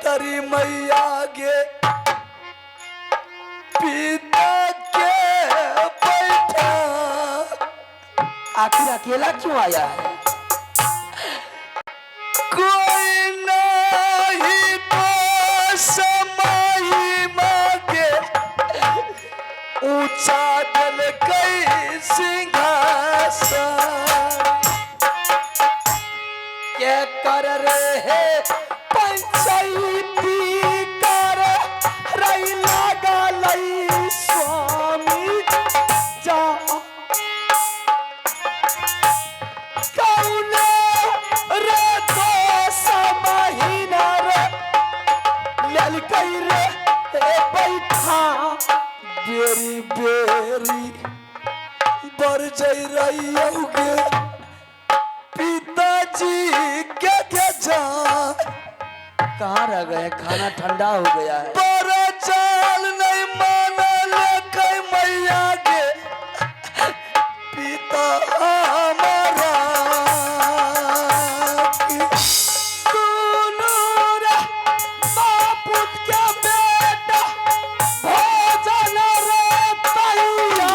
तरी मैया गे पिता के बैठा। आखिर अकेला क्यों आया है? कोई नहीं तो समाई मांगे ऊंचा दल कई सिंहासन। क्या कर रहे पंचायती कर रही लगा लई स्वामी जा कौने रे तो समहीना रे लेल कई रे बैठा बेरी बेरी बर जई रही होगे पिताजी के जा। कहाँ रह गए? खाना ठंडा हो गया है। बड़ा चाल नहीं माना ले कई मैया के पिता हमारा दोनों रे बापूत के बेटा भोजन रे तैया।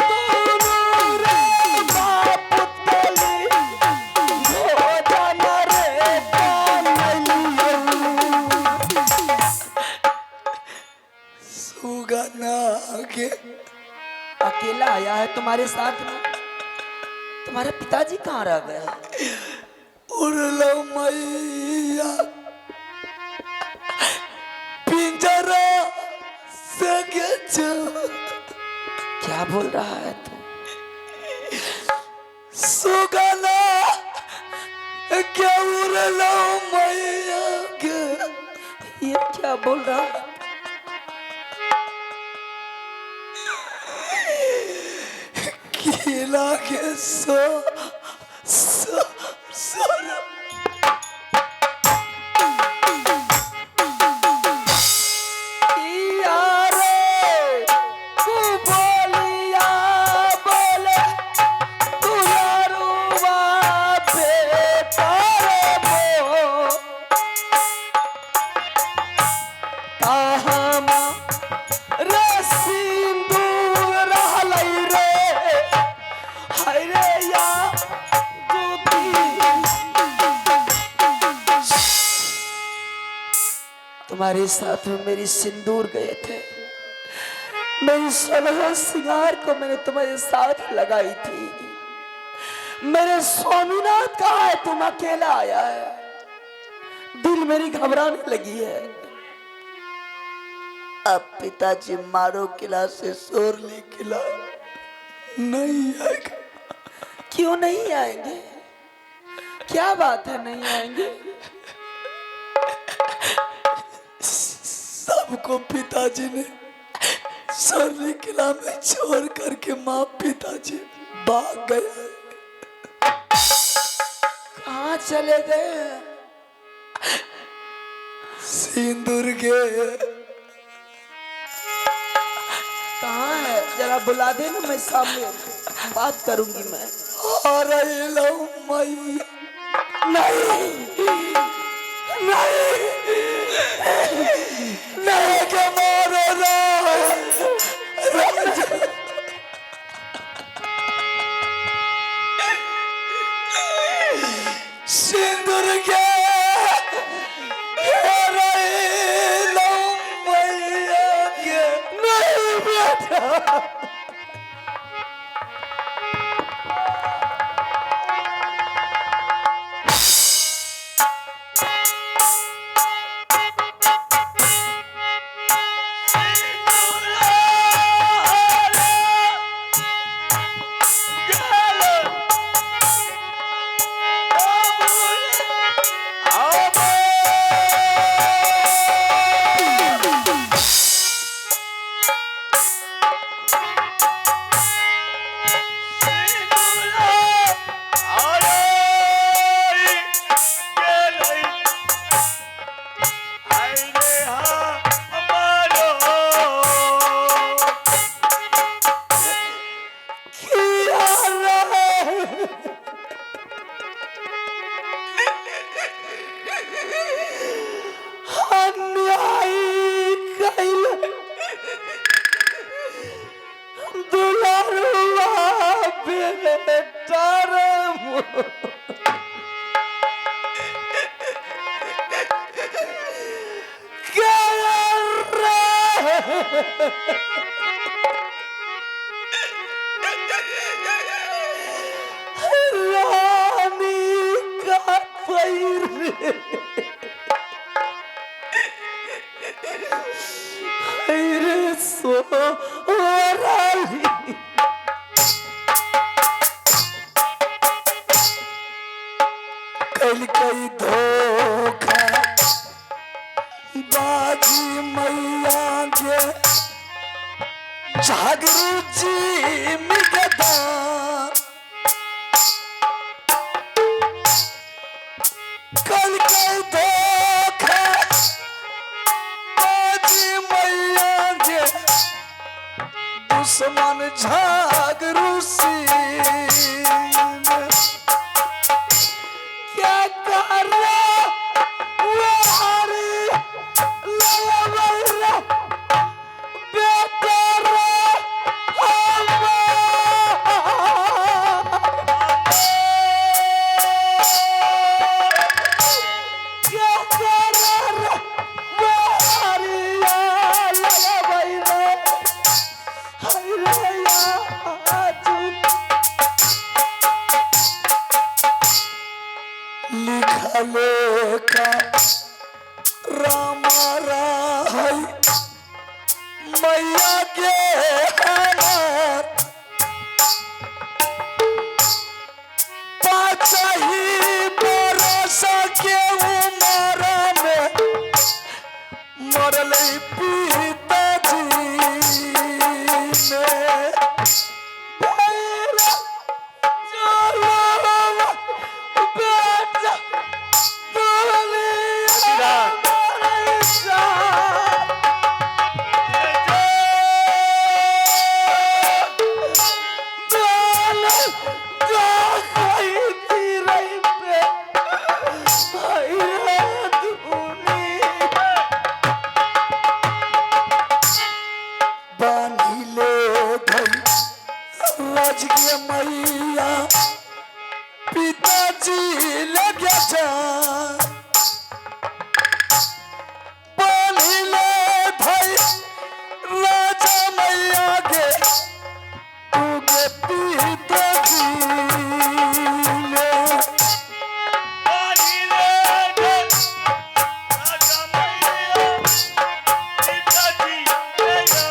दोनों रे बापूत के लिए भोजन रे बनैलियो। सुगना के अकेला आया है तुम्हारे साथ में? तुम्हारे पिताजी कहाँ रह गए? उड़लो मैया पिंजरा से जा। क्या बोल रहा है तू? सुगना क्या उड़लो मैया के ये क्या बोल रहा है? किला के सो तुम्हारे साथ में मेरी सिंदूर गए थे। मेरी सोलह सिंगार को मैंने तुम्हारे साथ लगाई थी। मेरे स्वामीनाथ कहाँ है? तुम अकेला आया है। दिल मेरी घबराने लगी है। अब पिताजी मारो किला से सोरली किला नहीं आएगा। क्यों नहीं आएंगे? क्या बात है नहीं आएंगे? सबको पिताजी ने सोरली किला में छोड़ करके माँ पिताजी भाग गए। कहाँ चले गए? सिंदूर के कहाँ है? जरा बुला दे ना, मैं सामने बात करूंगी मैं। आ रही लो मैया। नहीं नहीं नहीं के मारो सिंदूर के नहीं बेटा। बेटा रे क्या रानी का पैर रे सोराली कल कई धोखा बाजी मैया गे जागरू जी मिगदा कल कई धोखा बाजी मैया गे दुश्मन जागरू सी क्या कर लिखले का रामारा है मैया के हमार पाँच ही बरस के उम्र में मरल पिताजी ने मैया पिताजी लगे जा बोलिले भाई राजा मैया गे तू गे पिताजी ले बोलिले राजा मैया पिताजी ले जा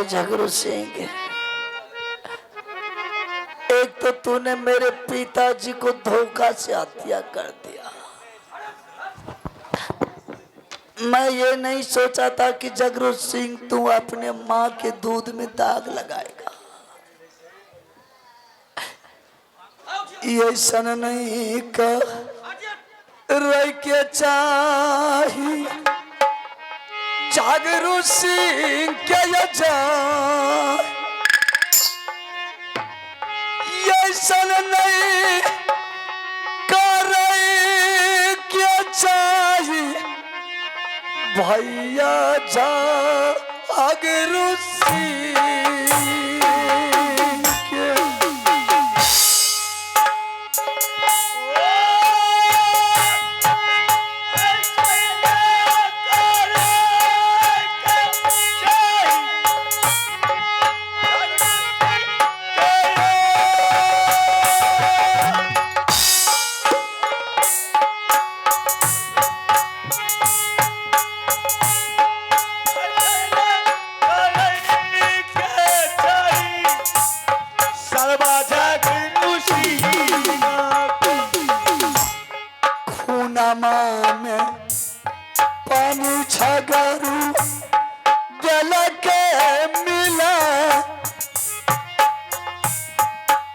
झगड़ू सिंह एक तो तूने मेरे पिताजी को धोखा से हत्या कर दिया। मैं ये नहीं सोचा था कि जगरू सिंह तू अपने माँ के दूध में दाग लगाएगा। ये सन नहीं कर रह के चाही जागरू सिंह के ये सन नहीं कर के चाही भैया जागरू सिंह के में पानी छगरू गल के मिला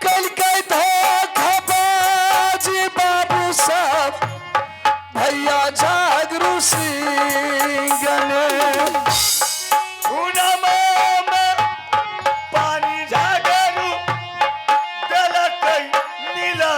कल के धोखाबाजी बाबू साहब भैया जागरू सिंह ने पानी छगरू गल के मिला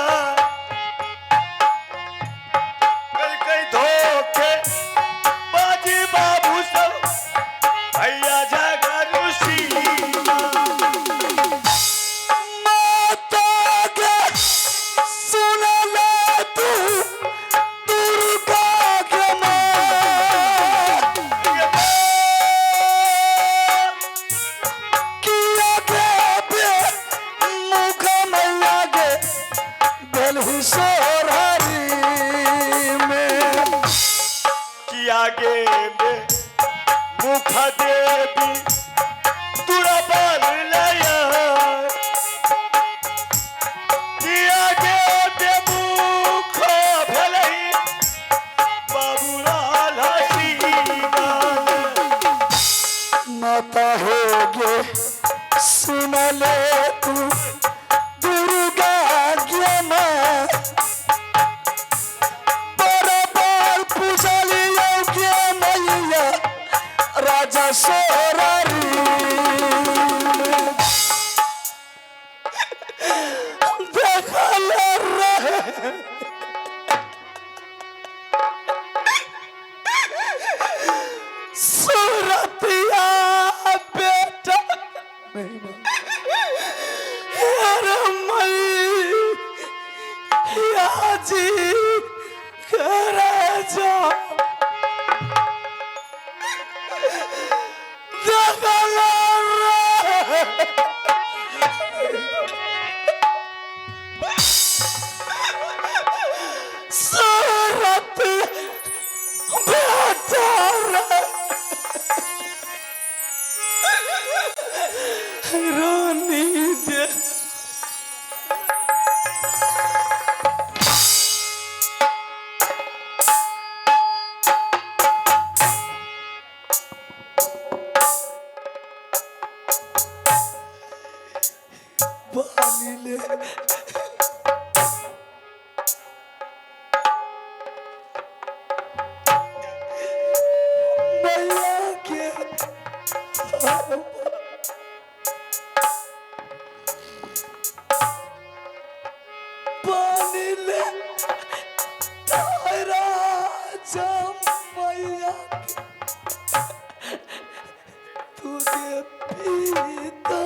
आगे में मुख देवी दुर्बल लया कि आगे में मुख भलई बाबूलाल हसीनाल माता होगे सुन ले तू दुर्गा ज्ञान बराबर पूजली योग्य मैया राजा सोरारी देखल रहे सूरतिया बेटा अरे मैया जी करे जा देखल रहे सूरत बेटा रानी दे पानी ले मैया के पानी ले तारा जम मैया तू दे पीता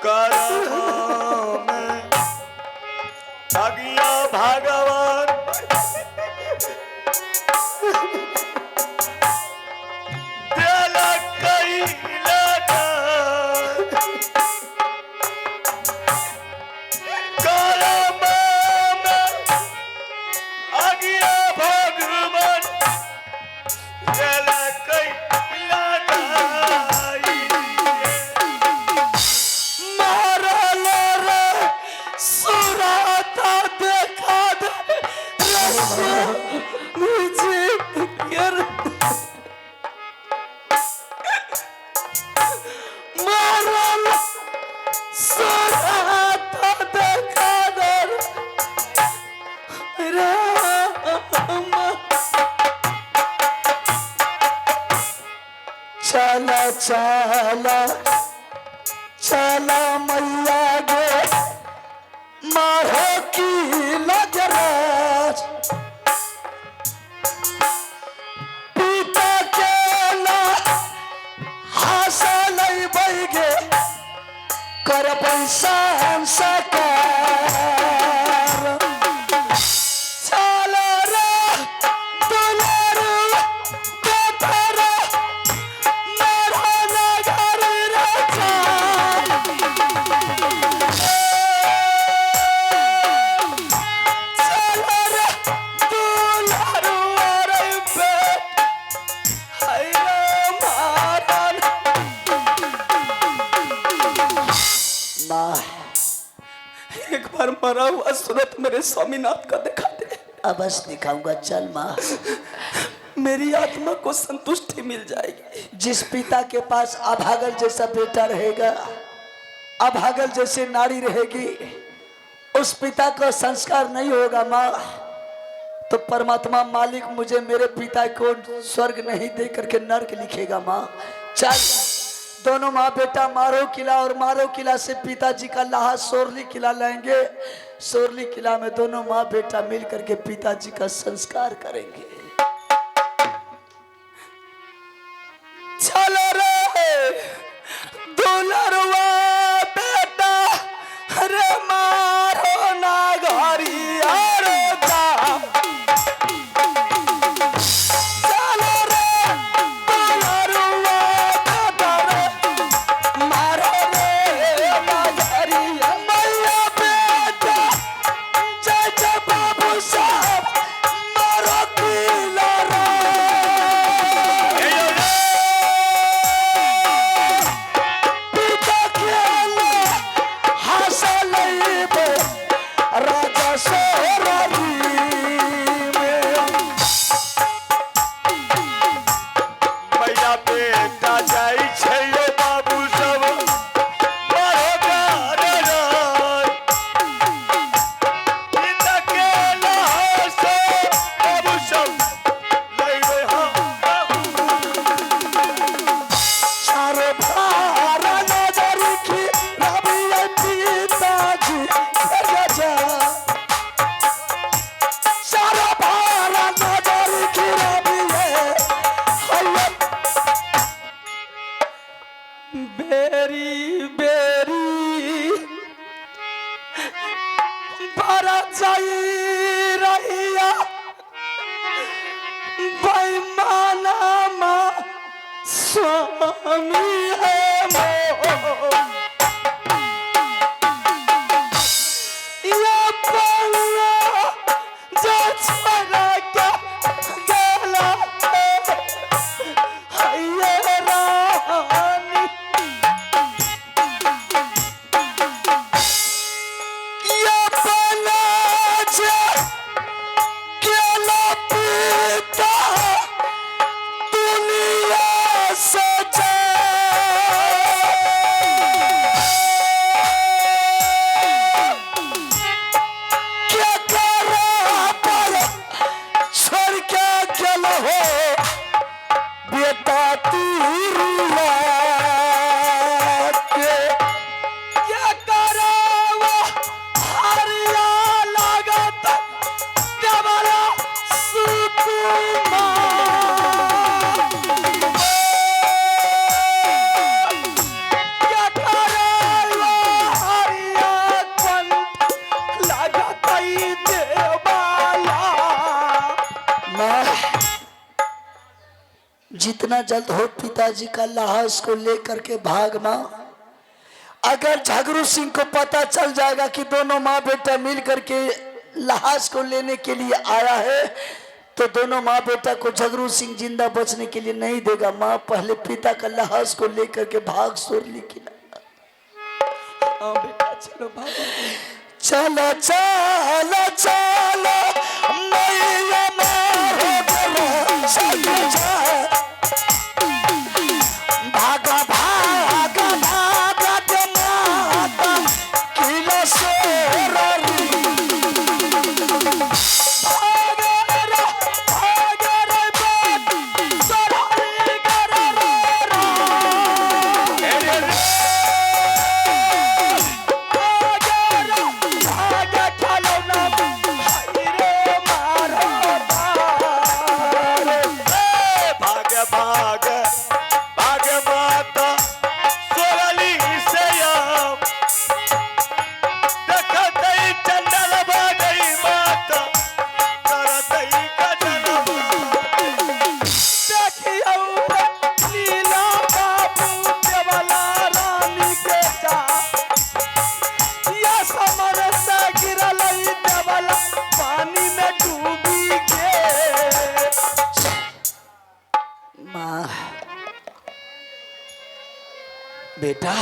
करम अगिया भगवान दिल कई लगा करम अगिया भगवान दिल कई लगा सुराता देखा दे मुझे यार मारल सुराता देखा दे राम चला चला चला मैया गे माहो की लगराज पिता के ला हासल बैगे कर पैसा सकार चल रे दुलारू बेटर मेरा नगर राजा एक बार मरा हुआ सूरत मेरे स्वामीनाथ का दिखा दे। अवश्य दिखाऊंगा, चल माँ। मेरी आत्मा को संतुष्टि मिल जाएगी। जिस पिता के पास अभागल जैसा बेटा रहेगा, अभागल जैसे नारी रहेगी, उस पिता का संस्कार नहीं होगा माँ, तो परमात्मा मालिक मुझे मेरे पिता को स्वर्ग नहीं दे करके नर्क लिखेगा माँ। चल दोनों माँ बेटा मारो किला और मारो किला से पिताजी का लाहा सोरली किला लाएंगे। सोरली किला में दोनों माँ बेटा मिल करके पिताजी का संस्कार करेंगे। चलो रे दुलरवा बेटा रे मारो ना घरी अरे जा। चलो रे दुलरवा बेटा रे मारो रे ना घरी मैया बेटा जय जय बाबू साहब मारो किला रे। राजा सोरारी मैया बेटा जाइ छै यो बाबू सब मारो गारे राय। पिता के लाशो बाबू सब लइबे हम सारे भारा नजर की रवि पिताजी गजा। सारे भारा नजर की रवि बेरी बेरी भरा जाई रहिया बेईमाना माँ स्वामी है मोह। ये बंगला जो छोड़ा के गेला है ये रानी। ये बंगला जो गेला पिता दुनिया से जा। क्या करा पर छोड़ के गेल हो बेटा तीरिया के। क्या करा वो हरिया लागत देवरा सुकुमार। क्या करा वो हरिया कंठ लागत देवाला। जितना जल्द हो पिताजी का लाश को लेकर के भाग माँ। अगर झगरू सिंह को पता चल जाएगा कि दोनों माँ बेटा मिल करके लाश को लेने के लिए आया है तो दोनों माँ बेटा को झगरू सिंह जिंदा बचने के लिए नहीं देगा। माँ पहले पिता का लाश को लेकर के भाग सोरली किला। हाँ बेटा चलो भागो। चलो चलो चलो मैया मारो गला सज जा। भागा भागा भागा जमाता किला सोरली। भागे रे बात सोरली कर रे। भागे चलो ना भाई रे मारो तारे। भाग भाग भाग माता सोरली से आम। देखतई चंदल भागई माता करतई कजल देखियो लीला बाबू देवला रानी के जा। या समर से गिरलई देवला पानी में डूबी के। माँ बेटा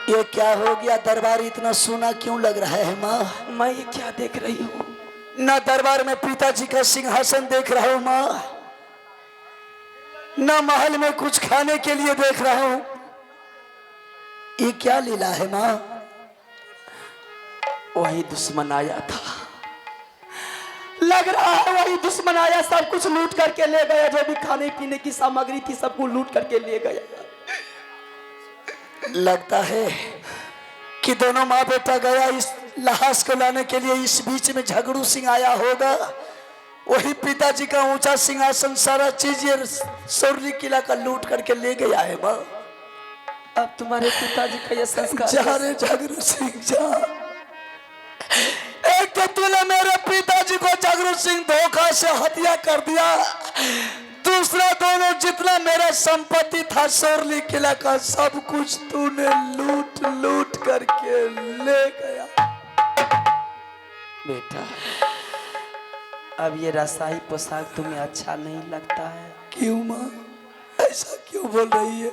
ये क्या हो गया? दरबार इतना सोना क्यों लग रहा है माँ? मैं ये क्या देख रही हूँ? न दरबार में पिताजी का सिंहासन देख रहा हूँ माँ, न महल में कुछ खाने के लिए देख रहा हूँ। ये क्या लीला है माँ? वही दुश्मन आया था, लग रहा है वही दुश्मन आया, सब कुछ लूट करके ले गया। जो भी खाने पीने की सामग्री थी सबको लूट करके ले गया। लगता है कि दोनों माँ बेटा गया इस लाश को लाने के लिए, इस बीच में झगड़ू सिंह आया होगा। वही पिताजी का ऊंचा सिंहासन सारा चीज ये सौरली किला का लूट करके ले गया है माँ। अब तुम्हारे पिताजी का ये संस्कार जा रे झगड़ू सिंह जा। एक तो तूने मेरे पिताजी को झगड़ू सिंह धोखा से हत्या कर दिया, दूसरा दोनों जितना मेरा संपत्ति था सौरली किला का सब कुछ तूने लूट लूट करके ले गया। बेटा अब ये रसाई पोशाक तुम्हें अच्छा नहीं लगता है? क्यों माँ, ऐसा क्यों बोल रही है?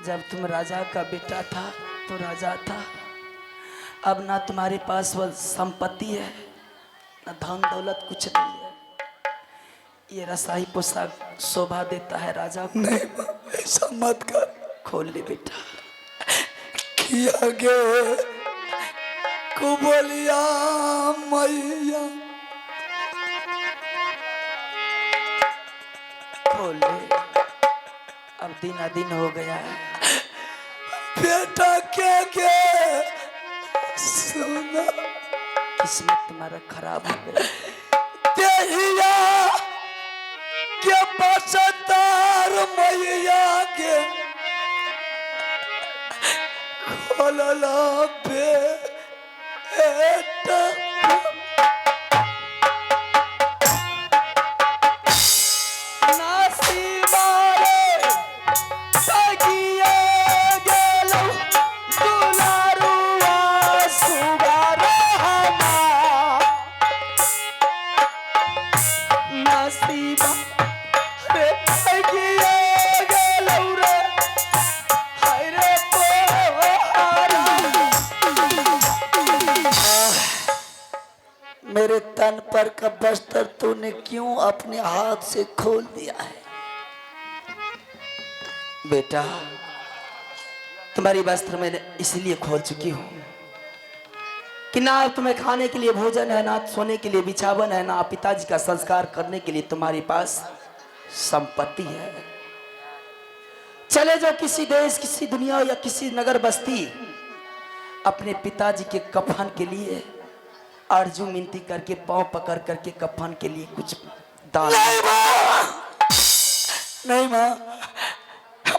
जब तुम राजा का बेटा था तो राजा था, अब ना तुम्हारे पास वह संपत्ति है ना धन दौलत, कुछ नहीं है। ये रसाई पोशाक शोभा देता है राजा को? नहीं माँ, ऐसा मत कर। खोल ले बेटा। किया गे को बोलिया मैया, खोल ले, अब दिन दिन हो गया है। बेटा के सुना, किस्मत तुम्हारा खराब हो गया। देहिया के बसतार मैया के खोलला बेटा। मेरे तन पर का बस्तर तूने क्यों अपने हाथ से खोल दिया है? बेटा तुम्हारी वस्त्र मैंने इसलिए खोल चुकी हूँ कि ना तुम्हें खाने के लिए भोजन है, ना सोने के लिए बिछावन है, ना पिताजी का संस्कार करने के लिए तुम्हारे पास संपत्ति है। चले जाओ किसी देश, किसी दुनिया या किसी नगर बस्ती, अपने पिताजी के कफन के लिए अर्जू मिनती करके पांव पकड़ करके कफन के लिए कुछ दान। नहीं माँ,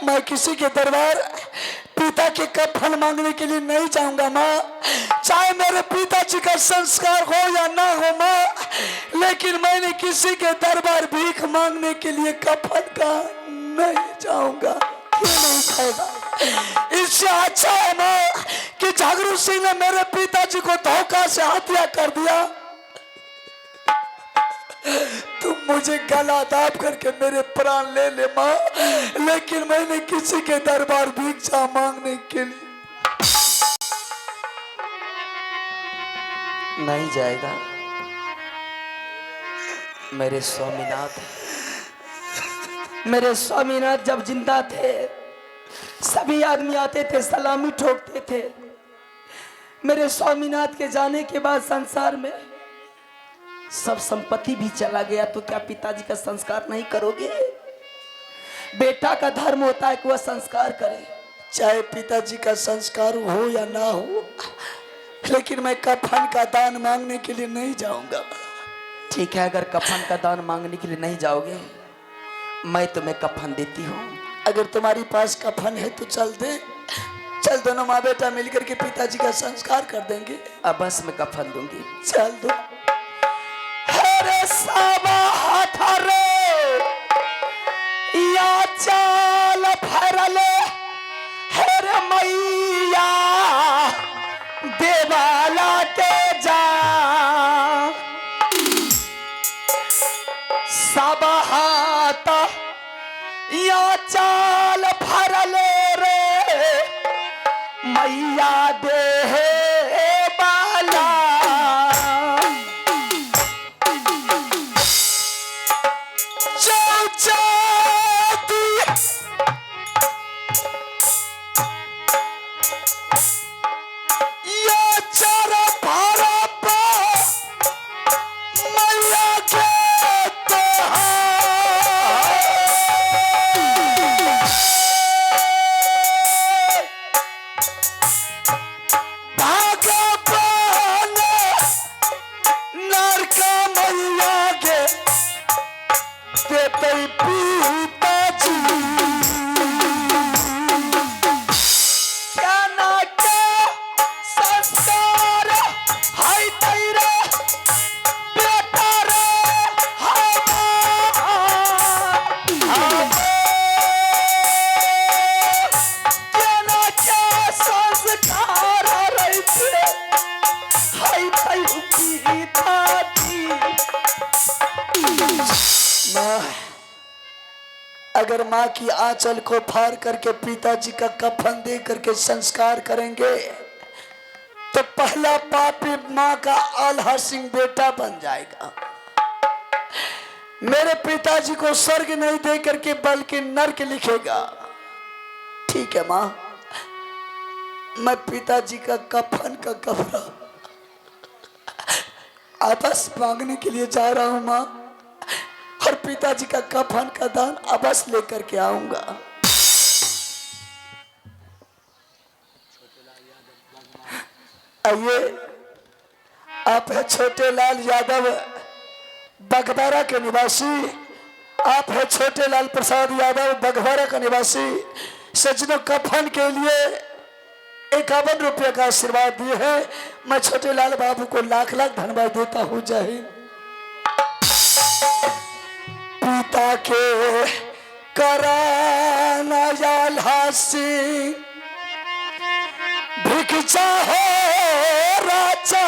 मैं किसी के दरबार पिता के कफन मांगने के लिए नहीं जाऊंगा माँ। चाहे मेरे पिताजी का संस्कार हो या ना हो माँ, लेकिन मैंने किसी के दरबार भीख मांगने के लिए कफन का नहीं जाऊंगा। क्यों नहीं जाएगा? इससे अच्छा है माँ कि झगड़ू सिंह ने मेरे पिताजी को धोखा से हत्या कर दिया। तुम मुझे गला दाब करके मेरे प्राण ले ले माँ, लेकिन मैंने किसी के दरबार भिक्षा मांगने के लिए नहीं जाएगा। मेरे स्वामीनाथ, मेरे स्वामीनाथ जब जिंदा थे सभी आदमी आते थे, सलामी ठोकते थे। मेरे स्वामीनाथ के जाने के बाद संसार में सब संपत्ति भी चला गया, तो क्या पिताजी का संस्कार नहीं करोगे? बेटा का धर्म होता है कि वह संस्कार करे। चाहे पिताजी का संस्कार हो या ना हो, लेकिन मैं कफन का दान मांगने के लिए नहीं जाऊंगा। ठीक है, अगर कफन का दान मांगने के लिए नहीं जाओगे, मैं तुम्हें कफन देती हूँ। अगर तुम्हारी पास कफन है तो चल दे, चल दोनों माँ बेटा मिलकर के पिताजी का संस्कार कर देंगे। अब बस मैं कफन दूंगी। चल दो। हरे साबा हाथ रे या चाल फरले, हरे मैया देवाला के जा साबा हाथ या चाल फरले रे मैया दे बाला। अगर माँ की आंचल को फाड़ करके पिताजी का कफन दे करके संस्कार करेंगे तो पहला पापी माँ का आल्हा सिंह बेटा बन जाएगा। मेरे पिताजी को स्वर्ग नहीं दे करके बल्कि नरक लिखेगा। ठीक है माँ, मैं पिताजी का कफन का कपड़ा आपस मांगने के लिए जा रहा हूं माँ, और पिताजी का कफन का दान आपस लेकर के आऊंगा। आइए, आप है छोटे लाल यादव बगबारा के निवासी, आप है छोटे लाल प्रसाद यादव बगबारा का निवासी। सज्जनों, कफन के लिए 51 रुपये का आशीर्वाद दिए हैं। मैं छोटे लाल बाबू को लाख लाख धन्यवाद देता हूँ। जय हिंद। पिता के कराना याल्हासी भिक्षा हो राजा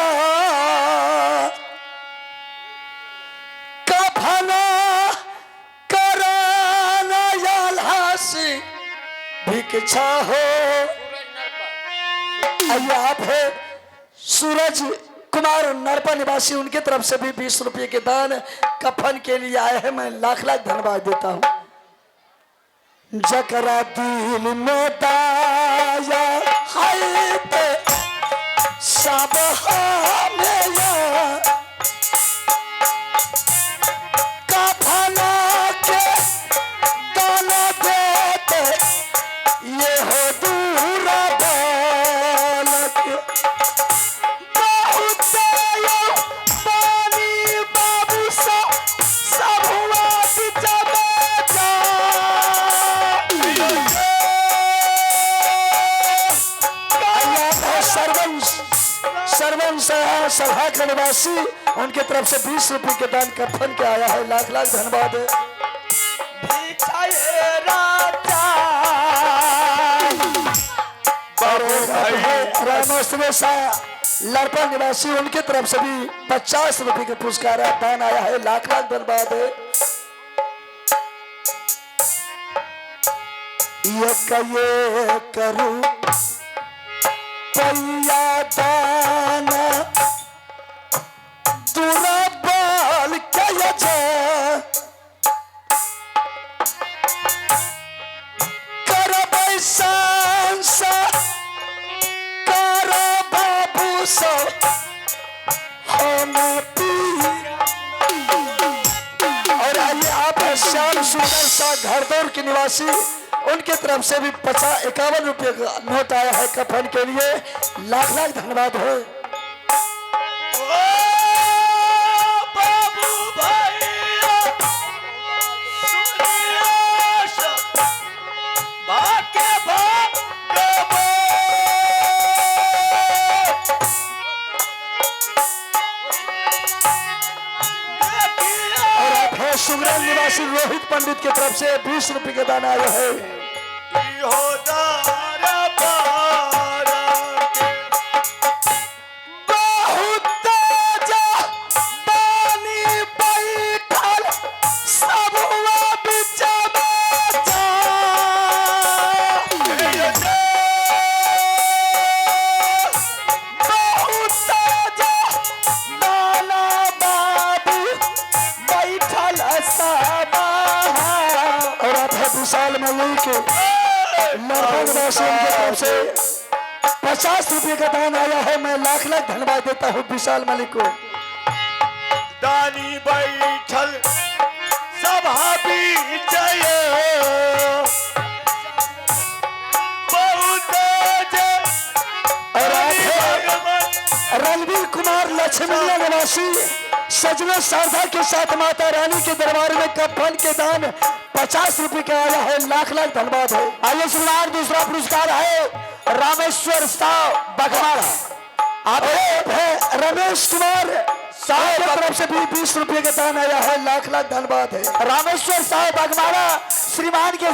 कफना कराना याल्हासी भिक्षा हो। आइए, आप है सूरज कुमार नरपा निवासी, उनके तरफ से भी 20 रुपये के दान कफन के लिए आए हैं। मैं लाख लाख धन्यवाद देता हूँ। जकरा दिल में दाया है ते सब हमें कफना के दान देते ये हो दूरा सभा के निवासी, उनके तरफ से 20 रुपये के दान कफन के आया है। लाख लाख धन्यवाद। लड़पा निवासी, उनके तरफ से भी 50 रुपये का पुरस्कार दान आया है। लाख लाख धन्यवाद। ये करूं पैया दाना दुराबाल क्या कर बैसा कर बाबू सो और आइए, आप श्याम सुंदर सा घरदौर के निवासी, उनके तरफ से भी 51 रुपये का नोट आया है कफन के लिए। लाख लाख धन्यवाद हो। सुगरण निवासी रोहित पंडित के तरफ से 20 रुपये का दान आया है। विशाल मल्ली के तरफ से 50 रुपये का दान आया है। मैं लाख लाख धन्यवाद देता हूँ विशाल मलिक को। दानी बैठल सभा बीच रणवीर कुमार लक्ष्मीला निवासी, सजना शारदा के साथ माता रानी के दरबार में कफन के दान 50 रुपये का आया है। लाख लाख धन्यवाद है। आइए सुनार, दूसरा पुरस्कार है रामेश्वर साहब बगमारा। आप है रमेश कुमार साहब की तरफ से भी 20 रुपये का दान आया है। लाख लाख धन्यवाद है। रामेश्वर साहब बगमारा श्रीमान के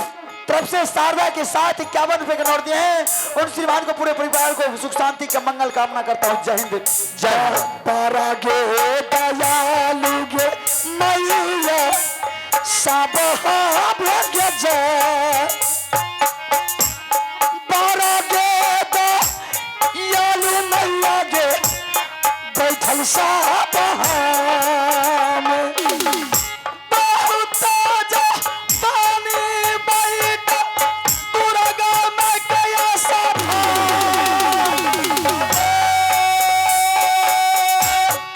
तरफ से शारदा के साथ 51 रुपये का नोट दिए हैं। उन श्रीमान को, पूरे परिवार को सुख शांति का मंगल कामना करता हूँ। जय हिंद, जय। पारा गे दयालु गे मैया सब भाग्य जय बारा गे दो यालू मैया गे बैठल सब बहुत जो पानी बैठ दुर्गा में गया सभा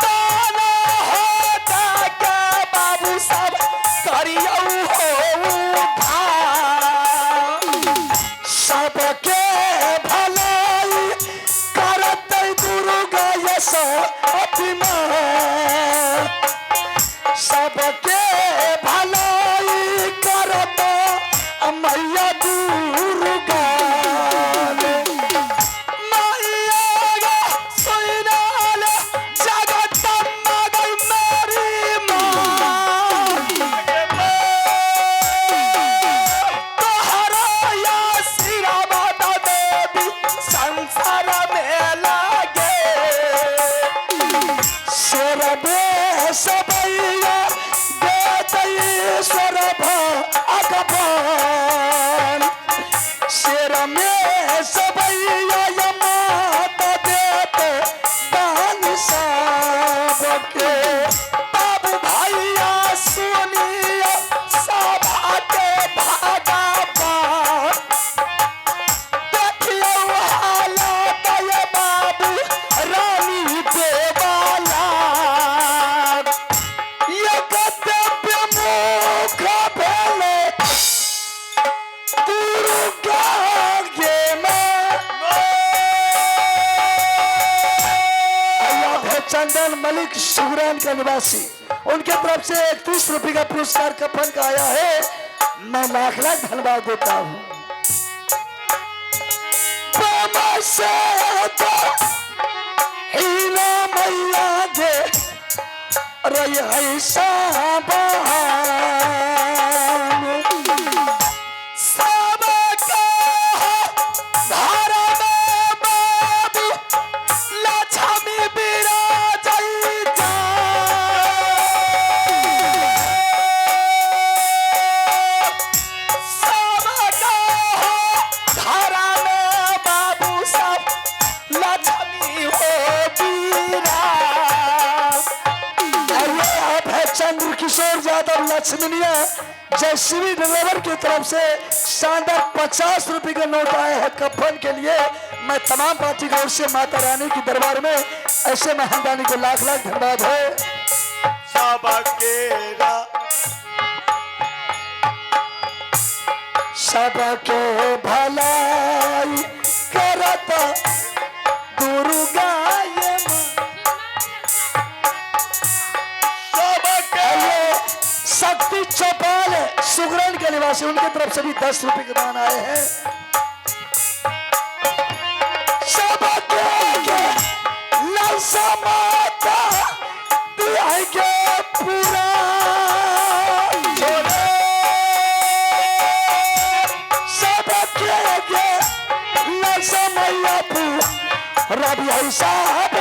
ताना हो जाके बाबू सब करियौ हो उधार सबके भलाई करतै दुर्गा यश अभिमान सबके भलाई करत मैया दुर्गा मैया गे सुनाल जगत मगर मेरी माँ तोहरा या सिरा माता देवी संसार में लागे शेरबे सबैया देतईश्वर भगवान शेर में सबैया माता देते दान सबके बाबू भैया सुनिया सभा के भागवान देखियो हालत ये बाबू रानी देवाला ये कर्तव्य मुख भेले दुर्गा गे अयोध्या चंदन मलिक सुगरान का निवासी उनके तरफ से 31 रुपए का पुरस्कार कफन का आया है। मैं लाख लाख धन्यवाद देता हूँ। हीना मैया गे रही है साबान सबका धारा में बाबू लक्ष्मी विराजै सबका धारा में बाबू सब लक्ष्मी हो चंद्र किशोर यादव लक्ष्मणिया जयश्री ड्राइवर की तरफ से शानदार 50 रुपए का नोट आया है कफन के लिए। मैं तमाम पार्टी की ओर से माता रानी की दरबार में ऐसे मेहरबानी को लाख लाख धन्यवाद है। सबके भलाई करत दुर्गा ये शक्ति चौपाल सुगरण के निवासी उनके तरफ से भी 10 रुपए के दान आए हैं। सबके ललसा माता दियागे पूरा सबके ललसा मैया पूरा रवि साहब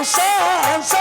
संसार